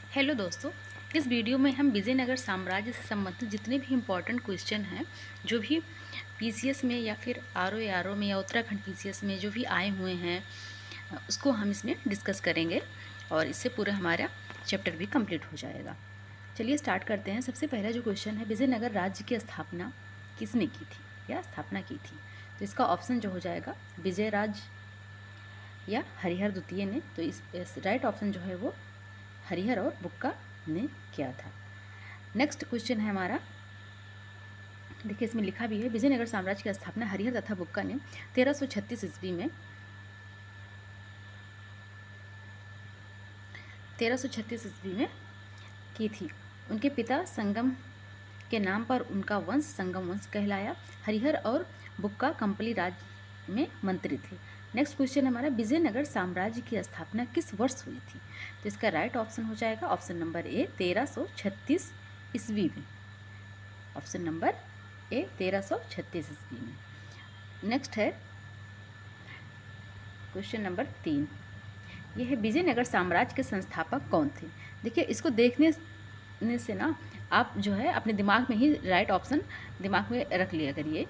Hello दोस्तों, इस video में हम विजयनगर साम्राज्य से संबंधित जितने भी इम्पोर्टेंट क्वेश्चन हैं, जो भी पीसीएस में या फिर आरओ आरओ में या उत्तराखंड पीसीएस में जो भी आए हुए हैं, उसको हम इसमें डिस्कस करेंगे और इससे पूरा हमारा चैप्टर भी कंप्लीट हो जाएगा। चलिए स्टार्ट करते हैं। सबसे पहला जो क्वेश्चन है, विजयनगर राज्य की स्थापना किसने की थी या स्थापना की थी? तो इसका ऑप्शन जो हो जाएगा विजयराज या हरिहर द्वितीय ने। तो इस राइट ऑप्शन जो है वो हरिहर और बुक्का ने किया था। नेक्स्ट क्वेश्चन है हमारा, देखिए इसमें लिखा भी है, विजयनगर साम्राज्य की स्थापना हरिहर तथा बुक्का ने 1336 ईस्वी में 1336 ईस्वी में की थी। उनके पिता संगम के नाम पर उनका वंश संगम वंश कहलाया। हरिहर और बुक्का कंपली राज में मंत्री थे। नेक्स्ट क्वेश्चन हमारा, विजयनगर साम्राज्य की स्थापना किस वर्ष हुई थी? तो इसका राइट ऑप्शन हो जाएगा ऑप्शन नंबर ए 1336 ईस्वी में। ऑप्शन नंबर ए 1336 ईस्वी में। नेक्स्ट है क्वेश्चन नंबर 3। यह है, विजयनगर साम्राज्य के संस्थापक कौन थे? देखिए इसको देखने से ना आप जो है अपने दिमाग में ही राइट ऑप्शन दिमाग में रख लिया करिए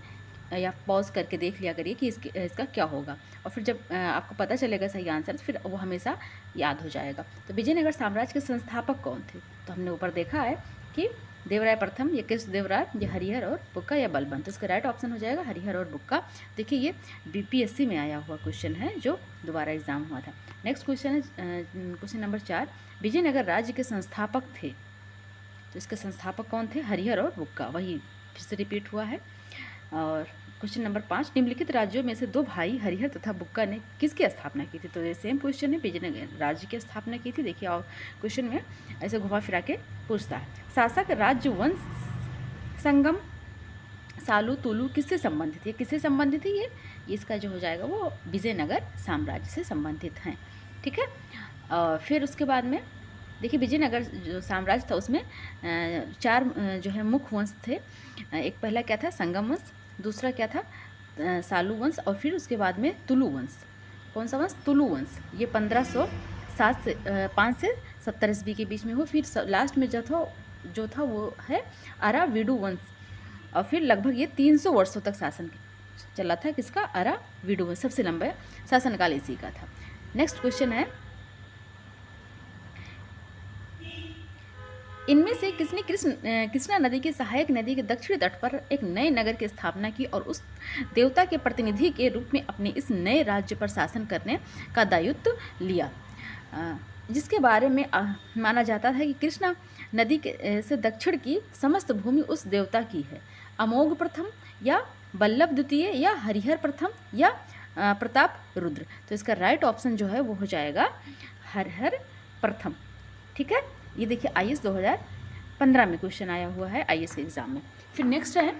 या पॉज करके देख लिया करिए कि इसका क्या होगा, और फिर जब आपको पता चलेगा सही आंसर तो फिर वो हमेशा याद हो जाएगा। तो विजयनगर साम्राज्य के संस्थापक कौन थे? तो हमने ऊपर देखा है कि देवराय प्रथम या कृष्णदेवराय या हरिहर और बुक्का या बलबन। तो इसका राइट ऑप्शन हो जाएगा हरिहर और बुक्का। देखिए ये बीपीएससी में आया हुआ क्वेश्चन है जो दोबारा एग्जाम हुआ था। नेक्स्ट क्वेश्चन है क्वेश्चन नंबर 4। विजयनगर राज्य के संस्थापक थे, तो इसके संस्थापक कौन थे? हरिहर और बुक्का, वही फिर से रिपीट हुआ है। और क्वेश्चन नंबर 5, निम्नलिखित राज्यों में से दो भाई हरिहर तथा बुक्का ने किसकी स्थापना की थी? तो ये सेम क्वेश्चन है, विजयनगर राज्य की स्थापना की थी। देखिए और क्वेश्चन में ऐसे घुमा फिरा के पूछता है। शासक राज्य वंश संगम सालू तुलु किससे संबंधित है? किससे संबंधित है ये? इसका जो हो जाएगा वो विजयनगर साम्राज्य से संबंधित हैं। ठीक है। फिर उसके बाद में देखिए विजयनगर जो साम्राज्य था उसमें 4 जो है मुख्य वंश थे। एक पहला क्या था? संगम वंश। दूसरा क्या था? सालू वंश। और फिर उसके बाद में तुलु वंश। कौन सा वंश? तुलु वंश। ये 1507 से 5 से 70 ईस्वी के बीच में हो। फिर लास्ट में जो था वो है अराविडु वंश। और फिर लगभग ये 300 वर्षों तक शासन चला था। किसका? अराविडु वंश। सबसे लंबा शासनकाल इसी का था। नेक्स्ट क्वेश्चन है, इनमें से किसने कृष्णा नदी की सहायक नदी के दक्षिणी तट पर एक नए नगर की स्थापना की और उस देवता के प्रतिनिधि के रूप में अपने इस नए राज्य पर शासन करने का दायित्व लिया, जिसके बारे में माना जाता है कि कृष्णा नदी के से दक्षिण की समस्त भूमि उस देवता की है? अमोघ प्रथम या बल्लभ द्वितीय या हरिहर प्रथम या प्रताप रुद्र? तो इसका राइट ऑप्शन जो है वो हो जाएगा हरिहर प्रथम। ठीक है। ये देखिए आईएएस 2015 में क्वेश्चन आया हुआ है आईएएस के एग्जाम में। फिर नेक्स्ट है,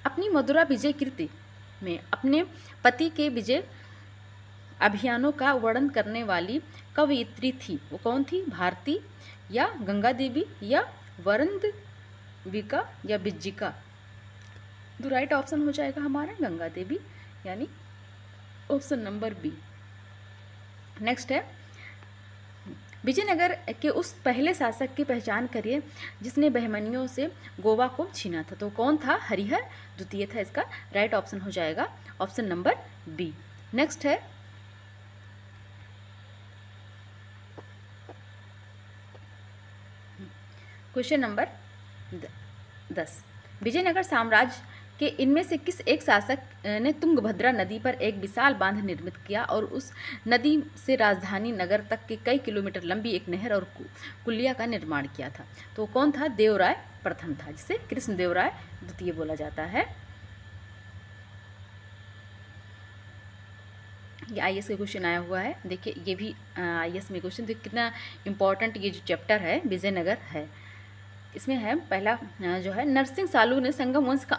अपनी मधुरा विजय कीर्ति में अपने पति के विजय अभियानों का वर्णन करने वाली कवयित्री थी, वो कौन थी? भारती या गंगा देवी या वरंदविका या विज्जिका? तो राइट ऑप्शन हो जाएगा हमारा गंगा देवी, यानी ऑप्शन नंबर बी। नेक्स्ट है, विजयनगर के उस पहले शासक की पहचान करिए जिसने बहमनियों से गोवा को छीना था। तो कौन था? हरिहर द्वितीय था। इसका राइट ऑप्शन हो जाएगा ऑप्शन नंबर बी। नेक्स्ट है, क्वेश्चन नंबर 10। विजयनगर साम्राज्य कि इनमें से किस एक शासक ने तुंगभद्रा नदी पर एक विशाल बांध निर्मित किया और उस नदी से राजधानी नगर तक के कई किलोमीटर लंबी एक नहर और कुलिया का निर्माण किया था? तो कौन था? देवराय प्रथम था, जिसे कृष्णदेवराय द्वितीय बोला जाता है। ये आईएएस का क्वेश्चन आया हुआ है। देखिए ये भी आईएएस में क्वेश्चन, देखिए कितना इंपॉर्टेंट ये जो चैप्टर है विजयनगर है। इसमें है पहला जो है, नरसिंह सालू ने संगम वंश का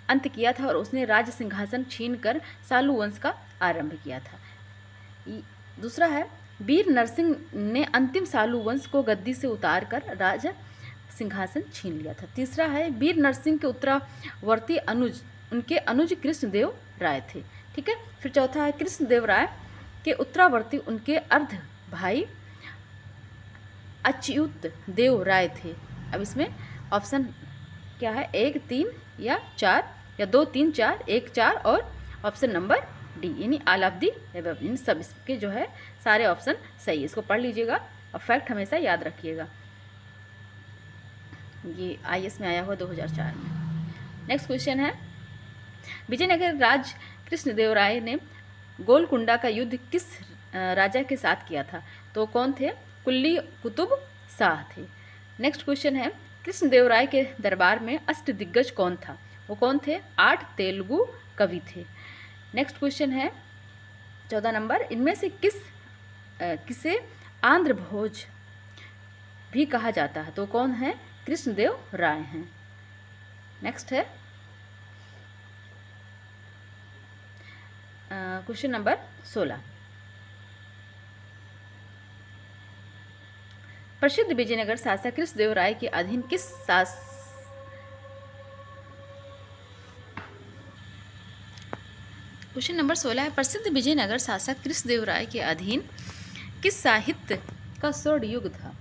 अंत किया था और उसने राज सिंहासन छीनकर सालू वंश का आरंभ किया था। दूसरा है, वीर नरसिंह ने अंतिम सालू वंश को गद्दी से उतारकर राज सिंहासन छीन लिया था। तीसरा है, वीर नरसिंह के उत्तरावर्ती उनके अनुज कृष्णदेव राय थे। ठीक है। फिर चौथा है, कृष्णदेव राय के उत्तरावर्ती उनके अर्ध भाई अच्युत देव राय थे। अब इसमें ऑप्शन क्या है, 1, 3 या 4, या 2, 3, 4, 1, 4 और ऑप्शन नंबर डी यानी ऑल ऑफ दी अबव। इन सब इसके जो है सारे ऑप्शन सही है। इसको पढ़ लीजिएगा और फैक्ट हमेशा याद रखिएगा। ये IAS में आया हुआ 2004 में। नेक्स्ट क्वेश्चन है, विजयनगर राज कृष्णदेवराय ने गोलकुंडा का युद्ध किस राजा के साथ किया था? तो कौन थे? कुल्ली कुतुब शाह थे। नेक्स्ट क्वेश्चन है, कृष्णदेवराय के दरबार में अष्टदिग्गज कौन था? वो कौन थे? 8 तेलुगु कवि थे। नेक्स्ट क्वेश्चन है 14 नंबर, इनमें से किसे आंध्र भोज भी कहा जाता है? तो कौन है? कृष्णदेव राय हैं। नेक्स्ट है क्वेश्चन नंबर 16, प्रसिद्ध विजयनगर शासक कृष्णदेव राय के अधीन क्वेश्चन नंबर 16 है, प्रसिद्ध विजयनगर शासक कृष्णदेव राय के अधीन किस साहित्य का स्वर्ण युग था?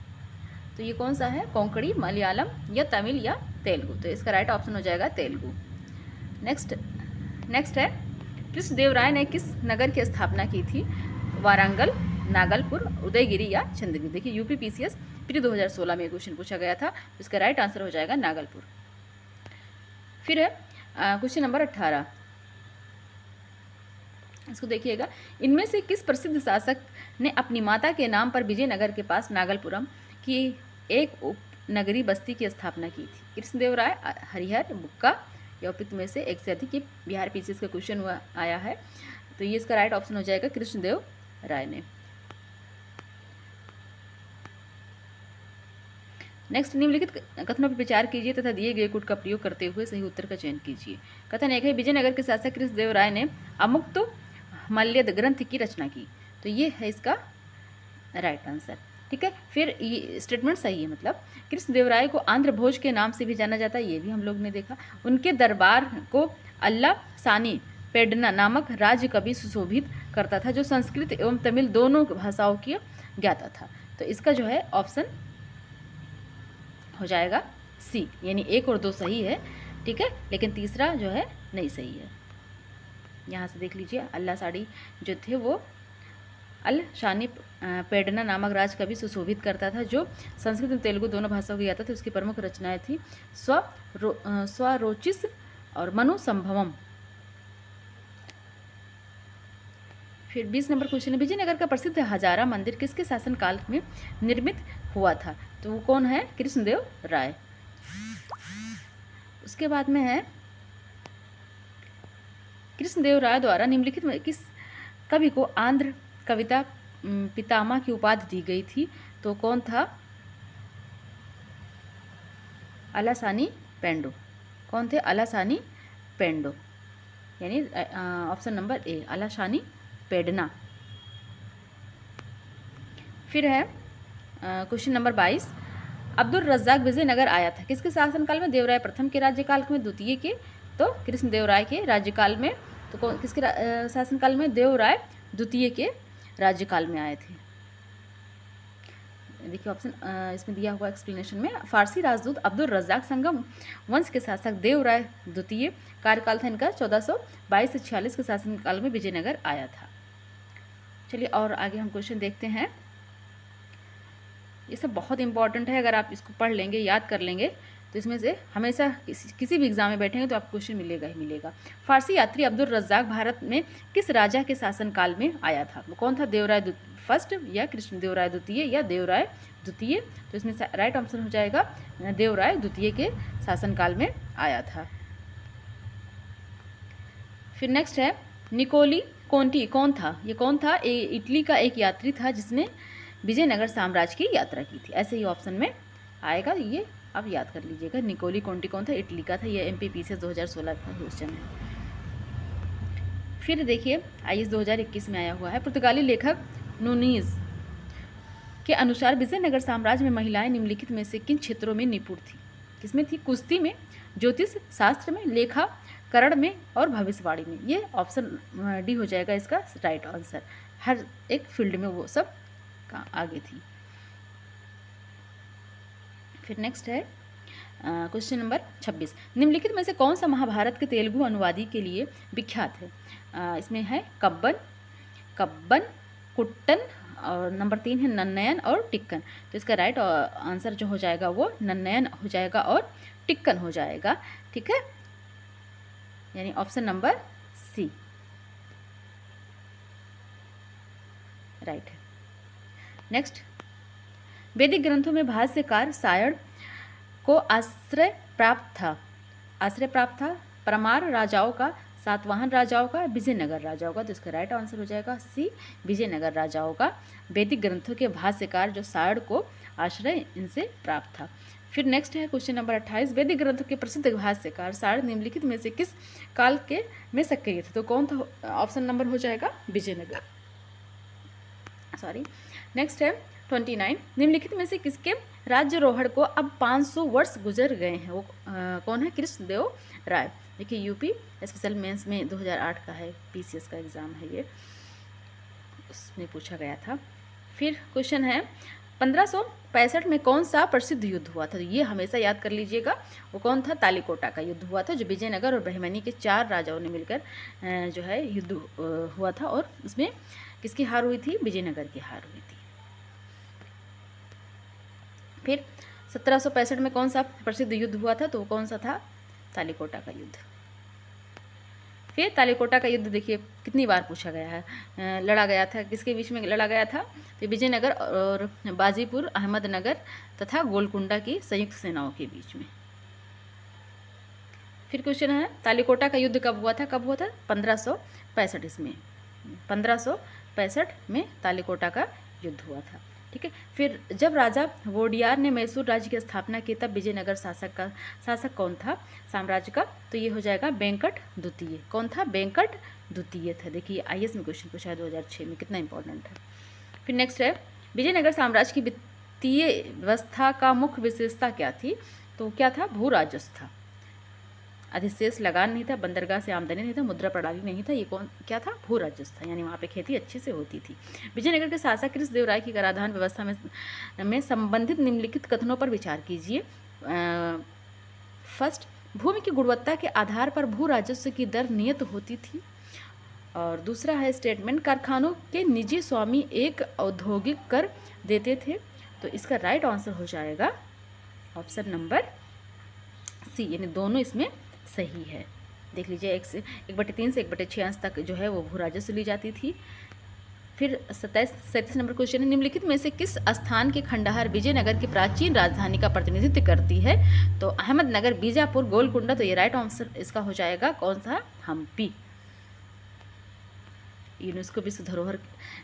तो ये कौन सा है? कोंकणी, मलयालम या तमिल या तेलुगु? तो इसका राइट ऑप्शन हो जाएगा तेलुगु। नेक्स्ट है, कृष्णदेव राय ने किस नगर की स्थापना की थी? वारंगल, नागलपुर, उदयगिरी या चंद्रगिरी? देखिए यूपी PCS प्री 2016 में क्वेश्चन पूछा गया था, इसका राइट आंसर हो जाएगा नागलपुर। फिर है क्वेश्चन नंबर 18, इसको देखिएगा, इनमें से किस प्रसिद्ध शासक ने अपनी माता के नाम पर विजयनगर के पास नागलपुरम की एक उपनगरी बस्ती की स्थापना की थी? कृष्णदेव राय, हरिहर, बुक्का या उपयुक्त में से एक से अधिक? ये बिहार PCS का क्वेश्चन हुआ आया है, तो ये इसका राइट ऑप्शन हो जाएगा कृष्णदेव राय ने। नेक्स्ट, निम्नलिखित कथनों पर विचार कीजिए तथा दिए गए कूट का प्रयोग करते हुए सही उत्तर का चयन कीजिए। कथन 1 है, विजयनगर के शासक कृष्णदेव राय ने अमुक्त मल्यद ग्रंथ की रचना की। तो ये है इसका राइट आंसर। ठीक है, फिर ये स्टेटमेंट सही है, मतलब कृष्णदेव राय को आंध्र भोज के नाम से भी जाना जाता है, ये भी हम लोग ने देखा। उनके दरबार को अल्लाह सानी पेडना नामक राज्य कवि सुशोभित करता था, जो संस्कृत एवं तमिल दोनों भाषाओं की ज्ञाता था। तो इसका जो है ऑप्शन हो जाएगा सी, यानी 1 और 2 सही है। ठीक है, लेकिन तीसरा जो है नहीं सही है। यहाँ से देख लीजिए, अल्लाह साड़ी जो थे वो अल शानी पेडना नामक राज कवि सुशोभित करता था, जो संस्कृत और तेलुगु दोनों भाषाओं की ज्ञाता थे। उसकी प्रमुख रचनाएं थी स्वरोचिस और मनु संभवम। फिर 20 नंबर क्वेश्चन है, विजयनगर का प्रसिद्ध हजारा मंदिर किसके शासनकाल में निर्मित हुआ था? तो वो कौन है? कृष्णदेव राय। उसके बाद में है, कृष्णदेव राय द्वारा निम्नलिखित में किस कवि को आंध्र कविता पितामह की उपाधि दी गई थी? तो कौन था? अलासानी पेंडो। कौन थे? अलासानी पेंडो, यानी ऑप्शन नंबर ए, अलासानी पेडना। फिर है क्वेश्चन नंबर 22, अब्दुल रज्जाक विजयनगर आया था किसके शासनकाल में? देवराय प्रथम के राज्यकाल में, द्वितीय के तो कृष्णदेव राय के राज्यकाल में। तो किसके शासनकाल में? देवराय द्वितीय के राज्यकाल में आए थे। देखिए ऑप्शन इसमें दिया हुआ एक्सप्लेनेशन में, फारसी राजदूत अब्दुल रज्जाक संगम वंश के शासक देवराय द्वितीय कार्यकाल था इनका 1422 से 46 के शासनकाल में विजयनगर आया था। चलिए और आगे हम क्वेश्चन देखते हैं। ये सब बहुत इंपॉर्टेंट है, अगर आप इसको पढ़ लेंगे, याद कर लेंगे, तो इसमें से हमेशा किसी भी एग्जाम में बैठेंगे तो आपको क्वेश्चन मिलेगा ही मिलेगा। फारसी यात्री अब्दुल रज्जाक भारत में किस राजा के शासनकाल में आया था? वो कौन था? देवराय फर्स्ट या कृष्णदेव राय द्वितीय या देवराय द्वितीय? तो इसमें राइट ऑप्शन हो जाएगा देवराय द्वितीय के शासनकाल में आया था। फिर नेक्स्ट है, निकोली कोंटी कौन था? ये कौन था? इटली का एक यात्री था जिसने विजयनगर साम्राज्य की यात्रा की थी। ऐसे ही ऑप्शन में आएगा, ये आप याद कर लीजिएगा। निकोली कोंटी कौन था? इटली का था। ये MPPCS 2016 का क्वेश्चन है। फिर देखिए IAS 2021 में आया हुआ है, पुर्तगाली लेखक नूनीज के अनुसार विजयनगर साम्राज्य में महिलाएं निम्नलिखित में से किन क्षेत्रों में निपुण थी? किसमें थी? कुश्ती में, ज्योतिष शास्त्र में, लेखा करण में और भविष्यवाणी में। ये ऑप्शन डी हो जाएगा इसका राइट आंसर। हर एक फील्ड में वो सब आगे थी। फिर नेक्स्ट है क्वेश्चन नंबर 26। निम्नलिखित में से कौन सा महाभारत के तेलुगु अनुवादी के लिए विख्यात है? इसमें है कब्बन, कब्बन, कुट्टन, और नंबर 3 है नन्नयन और टिक्कन। तो इसका राइट आंसर जो हो जाएगा वो नन्नयन हो जाएगा और टिक्कन हो जाएगा। ठीक है, यानी ऑप्शन नंबर सी राइट है। नेक्स्ट, वैदिक ग्रंथों में भाष्यकार सायण को आश्रय प्राप्त था परमार राजाओं का, सातवाहन राजाओं का, विजयनगर राजाओं का। तो इसका राइट आंसर हो जाएगा सी, विजयनगर राजाओं का। वैदिक ग्रंथों के भाष्यकार जो सायण को आश्रय इनसे प्राप्त था। फिर नेक्स्ट है क्वेश्चन नंबर 28। वैदिक ग्रंथों के प्रसिद्ध भाष्यकार सायण निम्नलिखित में से किस काल के में सक्रिय थे? तो कौन था? ऑप्शन नंबर हो जाएगा विजयनगर, सॉरी। नेक्स्ट है 29। निम्नलिखित में से किसके राज्यरोहण को अब 500 वर्ष गुजर गए हैं? वो कौन है? कृष्णदेव राय। देखिए यूपी स्पेशल मेंस में 2008 का है, पीसीएस का एग्ज़ाम है ये, उसमें पूछा गया था। फिर क्वेश्चन है 1565 में कौन सा प्रसिद्ध युद्ध हुआ था? तो ये हमेशा याद कर लीजिएगा, वो कौन था? तालीकोटा का युद्ध हुआ था, जो विजयनगर और बहमनी के 4 राजाओं ने मिलकर जो है युद्ध हुआ था, और उसमें किसकी हार हुई थी? विजयनगर की हार हुई थी। फिर 1765 में कौन सा प्रसिद्ध युद्ध हुआ था? तो कौन सा था? तालीकोटा का युद्ध। फिर तालीकोटा का युद्ध देखिए कितनी बार पूछा गया है, लड़ा गया था, किसके बीच में लड़ा गया था? तो विजयनगर और बाजीपुर, अहमदनगर तथा गोलकुंडा की संयुक्त सेनाओं के बीच में। फिर क्वेश्चन है तालीकोटा का युद्ध कब हुआ था? कब हुआ था? 1565 इसमें, 1565 में तालीकोटा का युद्ध हुआ था। ठीक है। फिर जब राजा वोडियार ने मैसूर राज्य की स्थापना की तब विजयनगर शासक कौन था साम्राज्य का? तो ये हो जाएगा वेंकट द्वितीय। कौन था? वेंकट द्वितीय था। देखिए आईएएस में क्वेश्चन पूछा है 2006 में, कितना इंपॉर्टेंट है। फिर नेक्स्ट है विजयनगर साम्राज्य की वित्तीय व्यवस्था का मुख्य विशेषता क्या थी? तो क्या था? भू राजस्व था, अधिशेष लगान नहीं था, बंदरगाह से आमदनी नहीं था, मुद्रा प्रणाली नहीं था। ये क्या था? भू राजस्व था, यानी वहाँ पे खेती अच्छे से होती थी। विजयनगर के शासक कृष्णदेव राय की कराधान व्यवस्था में संबंधित निम्नलिखित कथनों पर विचार कीजिए। फर्स्ट, भूमि की गुणवत्ता के आधार पर भू राजस्व की दर नियत होती थी। और दूसरा है स्टेटमेंट, कारखानों के निजी स्वामी एक औद्योगिक कर देते थे। तो इसका राइट आंसर हो जाएगा ऑप्शन नंबर सी, यानी दोनों इसमें सही है। देख लीजिए 1/3 से 1/6 अंश तक जो है वो भू राजस्व ली जाती थी। फिर 37 नंबर क्वेश्चन है निम्नलिखित में से किस स्थान की खंडहर विजयनगर की प्राचीन राजधानी का प्रतिनिधित्व करती है? तो अहमदनगर, बीजापुर, गोलकुंडा। तो ये राइट आंसर इसका हो जाएगा कौन सा? हम्पी। यूनेस्को विश्व धरोहर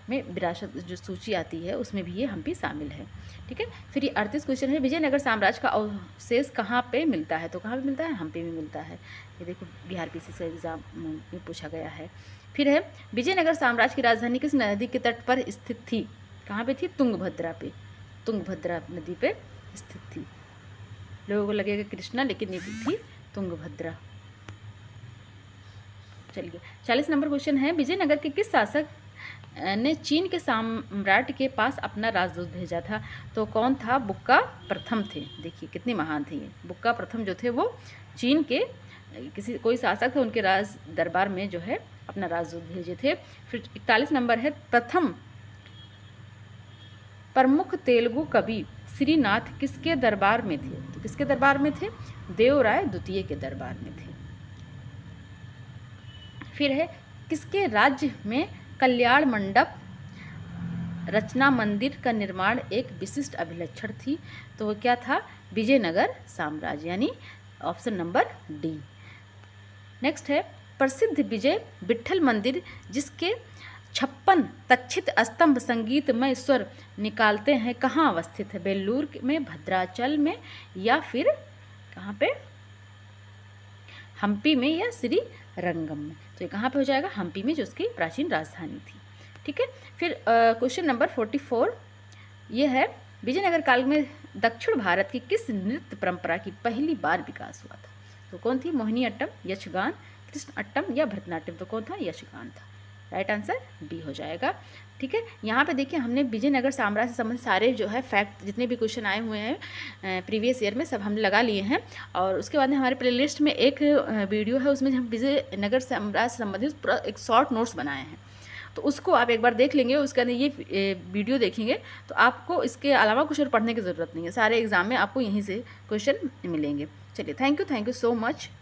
में विरासत जो सूची आती है उसमें भी ये हम्पी शामिल है। ठीक है। फिर ये 38 क्वेश्चन है विजयनगर साम्राज्य का अवशेष कहाँ पे मिलता है? तो कहाँ पे मिलता है? हम्पी में मिलता है। ये देखो बिहार पीसीसी का एग्जाम में पूछा गया है। फिर है विजयनगर साम्राज्य की राजधानी किस नदी के तट पर स्थित थी? कहाँ पे थी? तुंगभद्रा पे, तुंगभद्रा नदी पे स्थित थी। लोगों को लगेगा कृष्णा, लेकिन ये थी तुंगभद्रा। चलिए 40 नंबर क्वेश्चन है विजयनगर के किस शासक ने चीन के सम्राट के पास अपना राजदूत भेजा था? तो कौन था? बुक्का प्रथम थे। देखिए कितने महान थे ये। बुक्का प्रथम जो थे वो चीन के कोई शासक थे, उनके राज दरबार में जो है अपना राजदूत भेजे थे। फिर 41 नंबर है प्रथम प्रमुख तेलुगु कवि श्रीनाथ किसके दरबार में थे? तो किसके दरबार में थे? देवराय द्वितीय के दरबार में थे। फिर है किसके राज्य में कल्याण मंडप रचना मंदिर का निर्माण एक विशिष्ट अभिलक्षण थी? तो वो क्या था? विजयनगर साम्राज्य, यानी ऑप्शन नंबर डी। नेक्स्ट है प्रसिद्ध विजय विट्ठल मंदिर जिसके 56 तक्षित स्तंभ संगीतमय स्वर निकालते हैं कहाँ अवस्थित है? बेल्लूर में, भद्राचल में, या फिर कहाँ पे? हम्पी में या श्री रंगम में। तो ये कहाँ पे हो जाएगा? हम्पी में, जो उसकी प्राचीन राजधानी थी। ठीक है। फिर क्वेश्चन नंबर 44 ये है विजयनगर काल में दक्षिण भारत की किस नृत्य परंपरा की पहली बार विकास हुआ था? तो कौन थी? मोहिनी अट्टम, यक्षगान, कृष्ण अट्टम या भरतनाट्यम। तो कौन था? यक्षगान था। राइट आंसर बी हो जाएगा। ठीक है, यहाँ पे देखिए हमने विजयनगर साम्राज्य से संबंधित सारे जो है फैक्ट जितने भी क्वेश्चन आए हुए हैं प्रीवियस ईयर में सब हम लगा लिए हैं। और उसके बाद में हमारे प्लेलिस्ट में एक वीडियो है, उसमें हम विजयनगर साम्राज्य से संबंधित पूरा एक शॉर्ट नोट्स बनाए हैं, तो उसको आप एक बार देख लेंगे, उसके अंदर ये वीडियो देखेंगे तो आपको इसके अलावा कुछ और पढ़ने की ज़रूरत नहीं है, सारे एग्जाम में आपको यहीं से क्वेश्चन मिलेंगे। चलिए, थैंक यू सो मच।